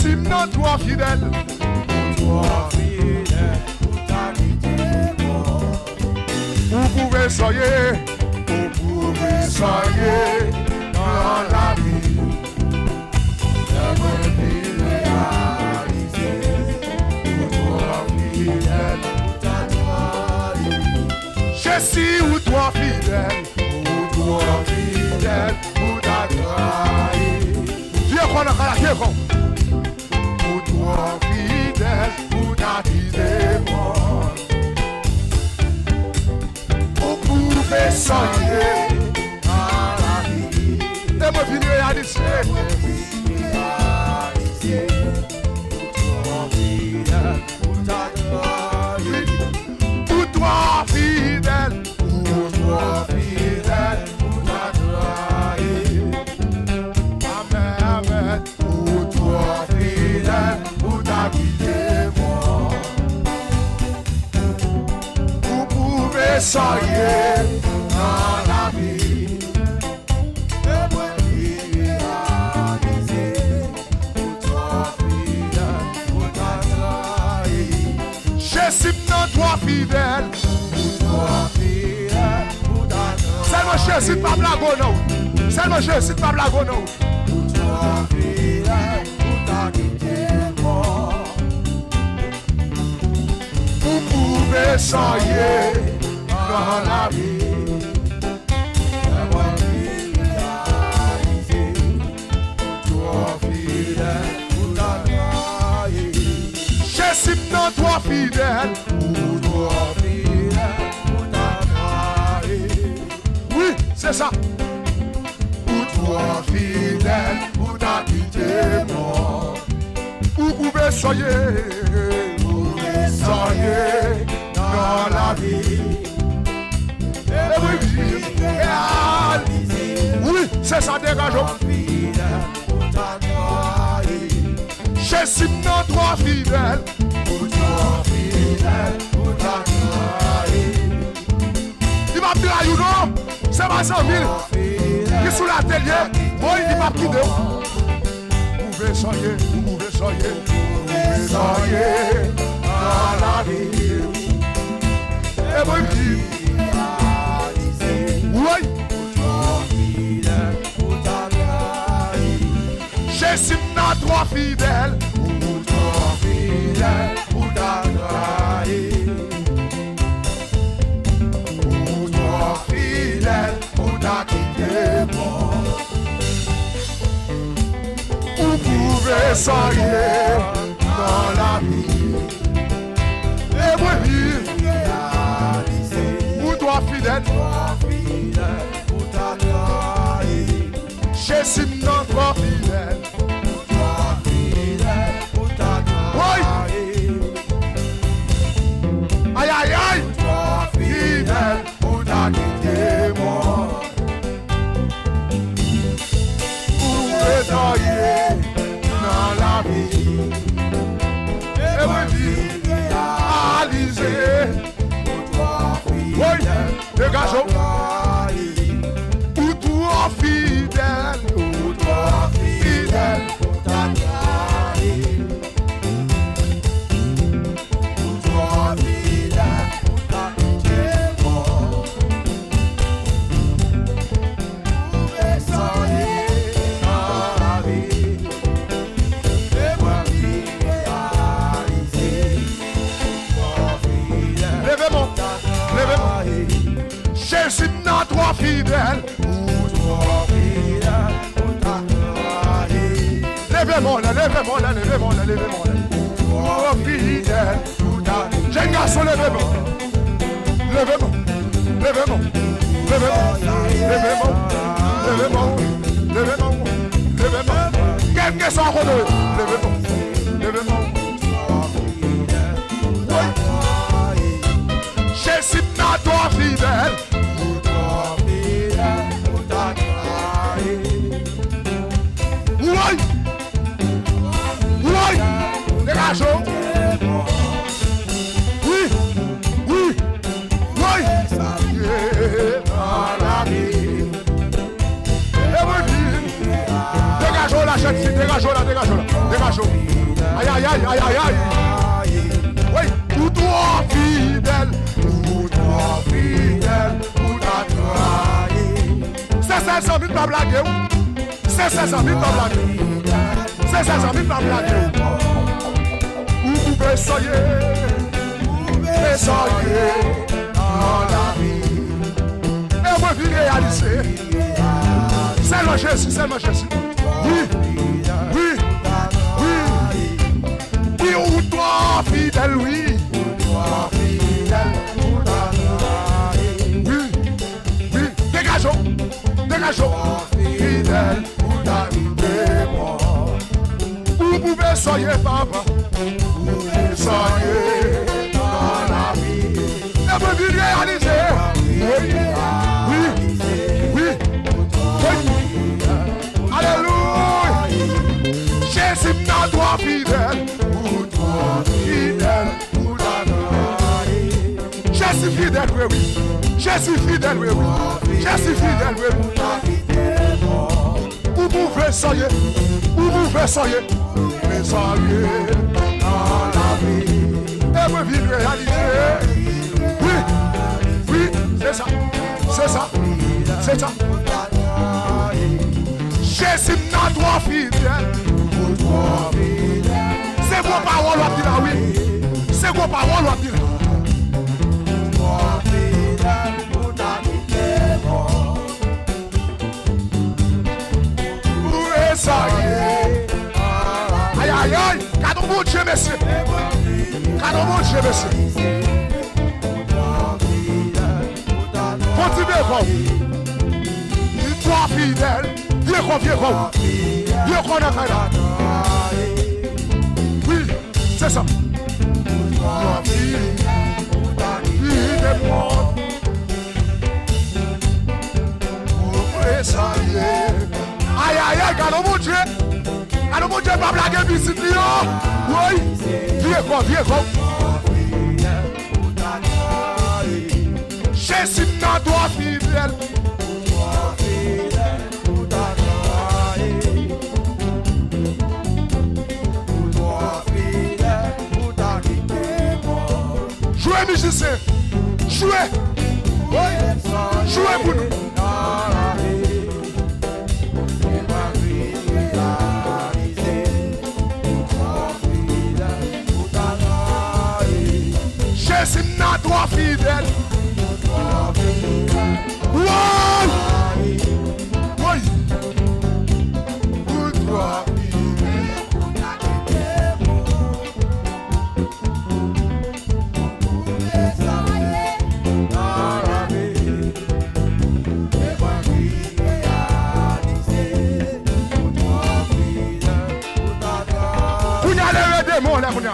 suis non toi fidèle. Toi fidèle, pour ta quitté moi. Vous pouvez soyer, vous pouvez soyer dans la vie. J'aimerais bien réaliser. Pour toi fidèle, pour ta Je suis ou toi fidèle, pour toi fidèle, pour ta viens qu'on a la viens qu'on. pour toi fidèle, pour ta quitté moi. Vous pouvez soyer Dans la vie, et me finir réaliser. réaliser. Pour toi fidèle, pour ta Pour toi fidèle, pour toi fidèle, pour ta amen, amen. pour toi fidèle, pour ta quitté moi. Vous pouvez soyer Dans la vie, j'aimerais réaliser. Pour toi fidèle, pour ta je suis non toi fidèle. pour toi fidèle, pour ta Seulement je suis pas blago non. Seulement je suis pas blago non. pour toi fidèle, pour ta quitté moi. Vous pouvez soyer dans la vie. J'aimerais réaliser. Pour toi fidèle, pour ta Je suis non toi fidèle. pour toi fidèle, pour ta Oui, c'est ça. pour toi fidèle, pour ta quitté moi. Vous pouvez soyer, soyer dans la vie. Et oui, Réaliser. oui, c'est ça, dégageons. Fidèle, pour ta Je suis non toi fidèle. pour toi fidèle, pour ta Il m'a dit là, you know, c'est ma 100 000 qui est sous l'atelier. Moi, il m'a quitté. Vous pouvez soyer, vous pouvez soyer, vous pouvez soyer dans la vie. Et moi, il dit, réaliser. oui, Pour toi fidèle, pour ta je suis non toi fidèle. pour toi fidèle, pour ta pour toi fidèle, pour ta quitté moi. Vous pouvez soyer dans la vie. Et moi, il dit, Réaliser. pour toi fidèle, Toi fidèle, pour ta je suis non toi fidèle. toi fidèle, pour ta Aïe, aïe, aïe, toi fidèle, pour ta quitté moi. vous pouvez soyer dans la vie. Et moi, il dit, réaliser. Pour toi Oui, fidèle, dégageons. Pour toi fidèle, pour toi fidèle, pour ta pour toi fidèle, pour ta quitté moi. Pour essayer dans la vie, et moi réaliser. Toi fidèle, levez-moi, levez-moi. Je suis non toi fidèle. pour toi fidèle, pour ta Levez-moi, levez-moi, levez-moi, levez-moi. Toi fidèle. Jeune garçon, levez-moi. Levez-moi, levez-moi, levez-moi, levez-moi, levez-moi, levez-moi, levez-moi. Quel que soit le levez-moi, levez-moi. Je suis non toi fidèle. pour toi fidèle, pour ta Oui, oui, dégageons. Oui, oui, oui. Dans la vie. Et oui, dégageons la chaîne, dégageons la, dégageons la, dégageons. aïe, aïe, aïe, aïe. Oui, ou toi fidèle, ou toi fidèle, ou ta trahi. C'est 500 000 pas blaguer. C'est 500 000 pas blaguer. C'est 500 000 pas blaguer. Vous pouvez soyer dans la vie. Et moi, je vais réaliser. Seulement Jésus, seulement Jésus. Oui, oui, oui. Oui, ou toi fidèle, oui. Ou toi fidèle, ou ta trahi. Oui, oui. Dégageons, dégageons. Fidèle, ou ta mort. Vous pouvez soyer, papa. Vous pouvez soyer dans la vie. Et moi, je vais réaliser. Oui, oui, oui. Alléluia. Jésus n'a toi fidèle, ou toi fidèle, ou la trahi. Jésus fidèle, oui, oui. Jésus fidèle, oui, oui. Jésus fidèle, oui, oui. Vous pouvez soyer, vous pouvez soyer, mais soyez dans la vie. Et me vivre réaliser. Oui, oui, c'est ça, c'est ça, c'est ça. Jésus n'a toi fidèle, ou toi fidèle. C'est vos paroles à dire, oui. C'est vos paroles à dire. Toi fidèle, ou ta mort. Où est ça? Aïe, aïe, aïe. Cadeau mon Dieu, monsieur. Cadeau mon Dieu, monsieur. Continuez, bon. Toi fidèle. Viens quoi, viens quoi. Viens quoi, on a. Oui, c'est ça. Toi fidèle, moi. Où est ça? Aïe, aïe, aïe, cadeau mon Dieu. Cadeau mon Dieu, pas blaguer, visite, oui. Viens quoi, viens quoi. Jésus n'a toi fidèle. Jouez, musicien. Jouez. Jouez pour nous. Jésus n'a toi fidèle. Oui. Oui. Pour toi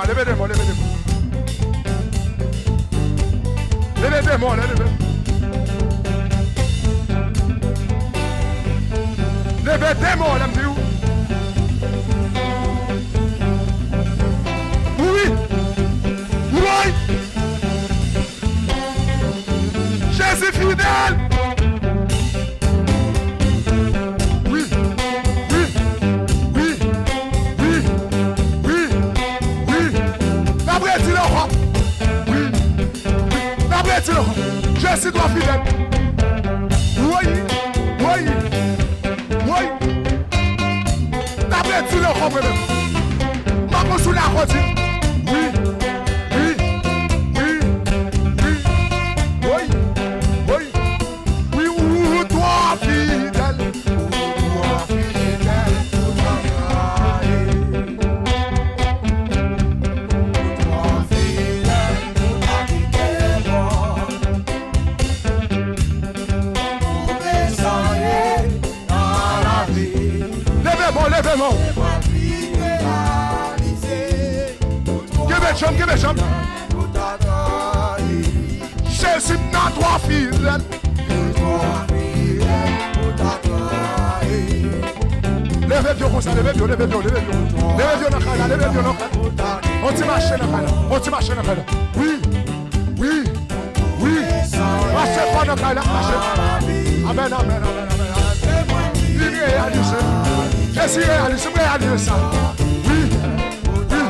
levez des mots, levez des mots. Levez des mots, levez. Levez des mots, levez. Oui. Oui. Jésus fidèle. Je suis toi fidèle. Oui, oui, oui. D'après tu le comprends. Maman sous la route. Oui, oui, oui, oui, oui, oui, oui, ou toi fidèle. Ou toi fidèle. Ou toi give me some. Jésus n'a toi fidèle. Levez bien comme ça, levez bien, levez bien, levez bien. Levez bien dans la caille, levez bien dans la caille. On t'y marche dans la caille, on t'y marche dans la caille. Oui, oui, oui. Marchez pas dans la caille, marchez. Amen, amen, amen, amen. Il réalise. Jésus réalise, réalise ça. Oui, oui.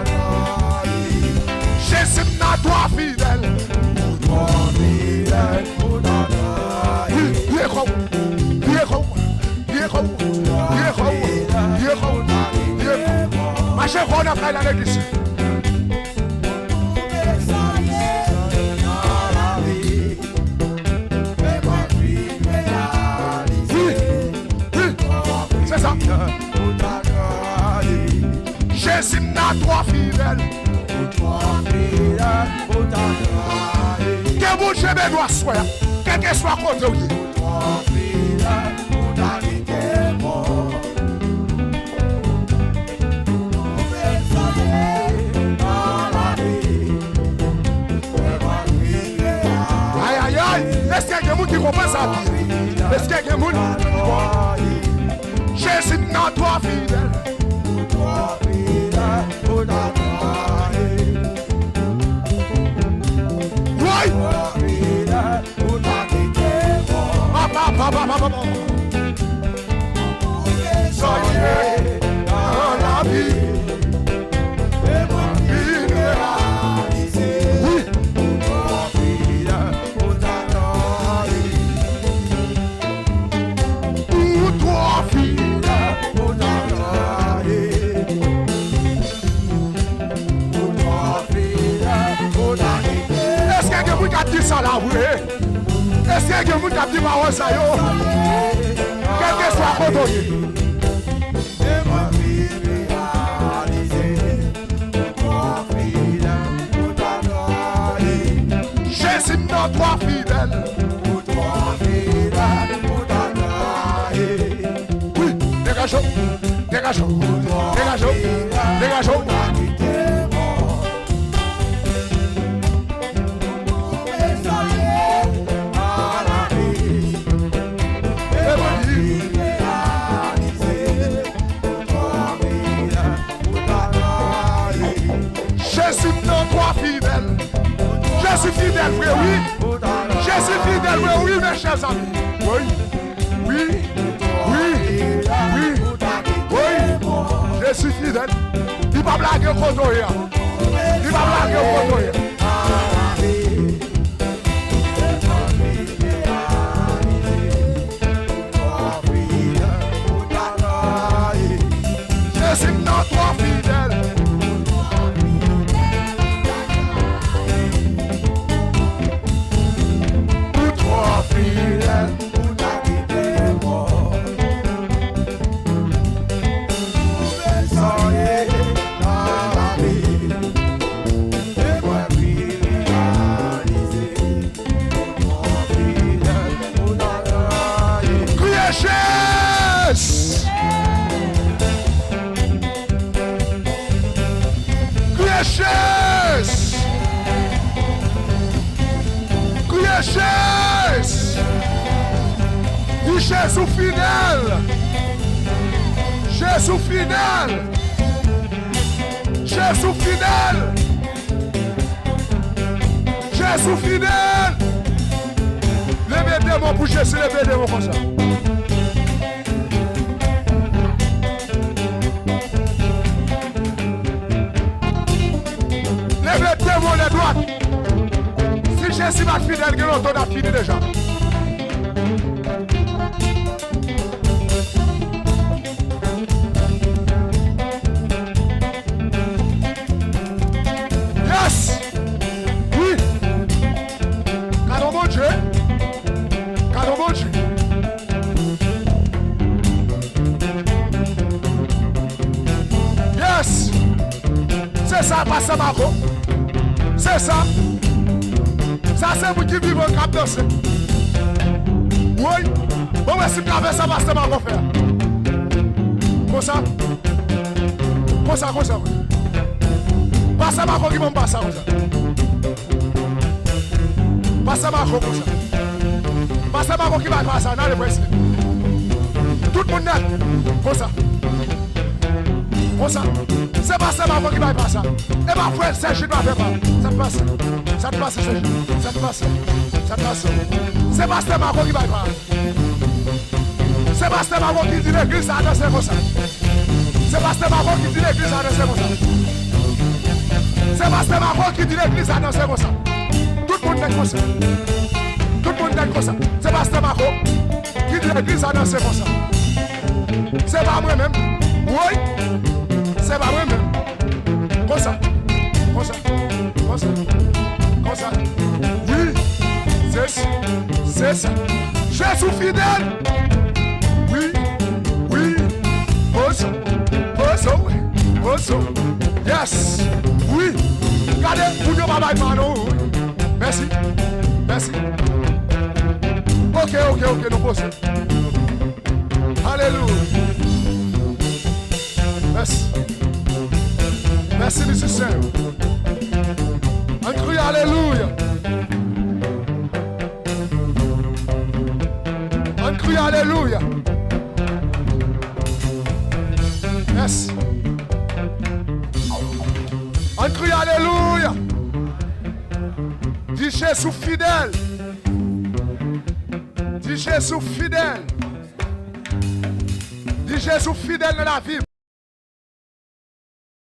marcher qu'on a fait dans l'église. C'est ça. Jésus n'a trois fidèles. Que vous jamais doit soir, quel que soit côté où aïe aïe aïe, est-ce qu'il y a quelqu'un qui comprend ça? Est-ce qu'il y a quelqu'un qui comprend? Jésus n'a trois fidèles. Oui. Papa. Soyez dans la vie. Oui. Pour toi, fille. Est-ce qu'il y a quelqu'un qui a dit ça là, oui? Est-ce qu'il y a quelqu'un qui a dit ma ça, yo? Quel que soit côté. Jésus n'a trois fidèles. Oui, dégageons. Jésus n'a trois fidèles. Je suis fidèle, frère, oui. Je suis fidèle, oui, mes chers amis. Oui. Je suis fidèle. Il va blaguer au photo. Je suis dans trois fidèles. Jésus fidèle. Jésus fidèle. Jésus fidèle. Jésus fidèle. Levez des mots pour Jésus, levez des mots comme ça. Levez des mots les droites. Si Jésus va fidèle, que l'autre a fini déjà. C'est ça, Pasteur Marco. C'est ça. Ça, c'est vous qui vivez au cap danser. Oui. Bon, si vous avez ça, Pasteur Marco faire. Comme ça. Pasteur Marco qui va me passer comme ça. Pasteur Marco comme ça. Pasteur Marco qui va passer dans le presse. Tout le monde net. Comme ça. C'est pas ça qui va passer. Et ma frère Serge ne va faire pas. Ça te passe, Serge. Ça te passe. C'est pas ça qui va passer. C'est pas ça qui dit l'église à danser comme ça. C'est pas ça qui dit l'église à danser comme ça. C'est pas ça qui dit l'église à danser comme ça. Tout le monde est comme ça. C'est pas ça qui dit l'église à danser comme ça. C'est pas moi-même. Oui. C'est pas moi-même. Comme ça. Comme ça. Comme ça. Comme ça. Oui. C'est ça. C'est ça. Jésus fidèle. Oui. Oui. Poso. Poso. Poso. Yes. Oui. Regardez. Vous ne pas mal. Merci. Merci. Ok, nous posons. Alléluia. Merci. Merci, Monsieur Saint. On crie Alléluia. On crie Alléluia. Merci. On crie Alléluia. Dis Jésus fidèle. Dis Jésus fidèle. Dis Jésus fidèle dans la vie.